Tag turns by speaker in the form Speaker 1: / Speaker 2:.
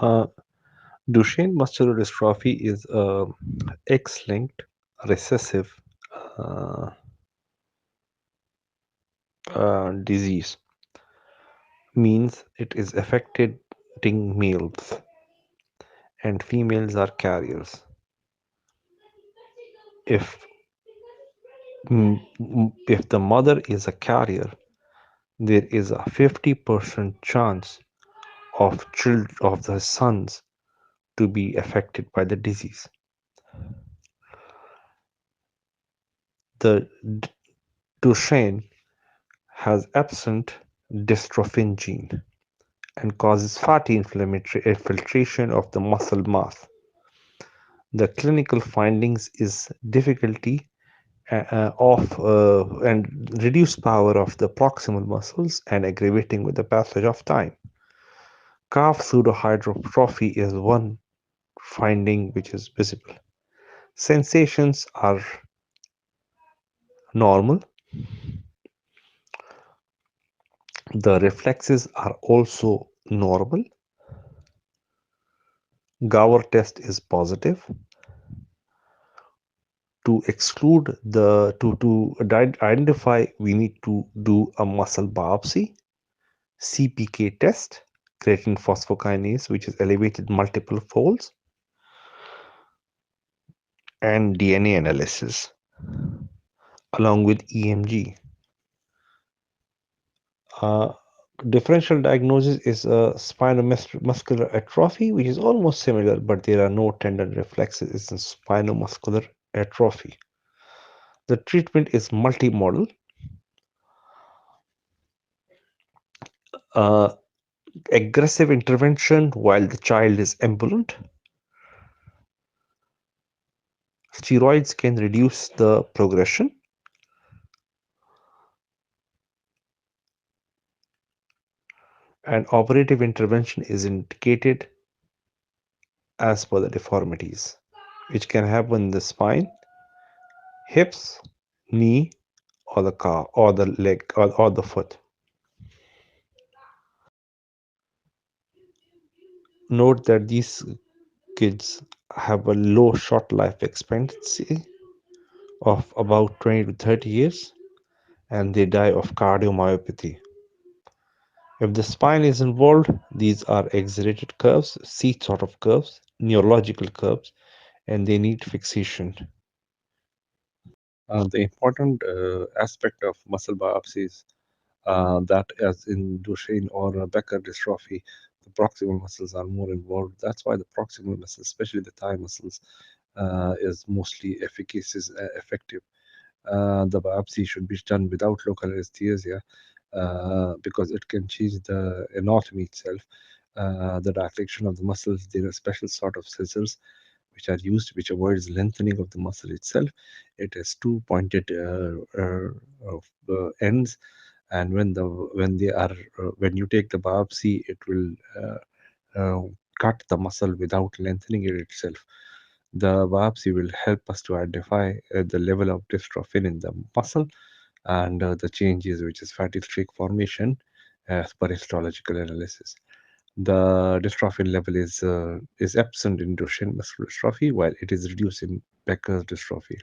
Speaker 1: Uh, Duchenne muscular dystrophy is a X-linked recessive uh, disease, means it is affecting males and females are carriers. If if the mother is a carrier, there is a 50% chance of the sons to be affected by the disease. The Duchenne has absent dystrophin gene and causes fatty inflammatory infiltration of the muscle mass. The clinical findings is difficulty of and reduced power of the proximal muscles and aggravating with the passage of time. Calf pseudohypertrophy is one finding which is visible. Sensations are normal. The reflexes are also normal. Gower test is positive. To exclude to identify, we need to do a muscle biopsy, CPK test, creatine phosphokinase, which is elevated multiple folds, and DNA analysis along with EMG. Uh, Differential diagnosis is a spinomuscular atrophy, which is almost similar, but there are no tendon reflexes. It's a spinomuscular atrophy. The treatment is multimodal. Uh, Aggressive intervention while the child is ambulant. Steroids can reduce the progression. And operative intervention is indicated as per the deformities, which can happen in the spine, hips, knee, or the car, or the leg, or the foot. Note that these kids have a low short life expectancy of about 20 to 30 years, and they die of cardiomyopathy. If the spine is involved, these are exaggerated curves, seat sort of curves, neurological curves, and they need fixation. The important aspect of muscle biopsies that as in Duchenne or Becker dystrophy, the proximal muscles are more involved. That's why the proximal muscles, especially the thigh muscles, is mostly effective. The biopsy should be done without local anesthesia because it can change the anatomy itself. The dissection of the muscles, there are special sort of scissors which are used, which avoids lengthening of the muscle itself. It has two pointed ends, and when you take the biopsy, it will uh, cut the muscle without lengthening it itself. The biopsy will help us to identify the level of dystrophin in the muscle and the changes, which is fatty streak formation, as per histological analysis. The dystrophin level is absent in Duchenne muscular dystrophy, while it is reduced in Becker's dystrophy.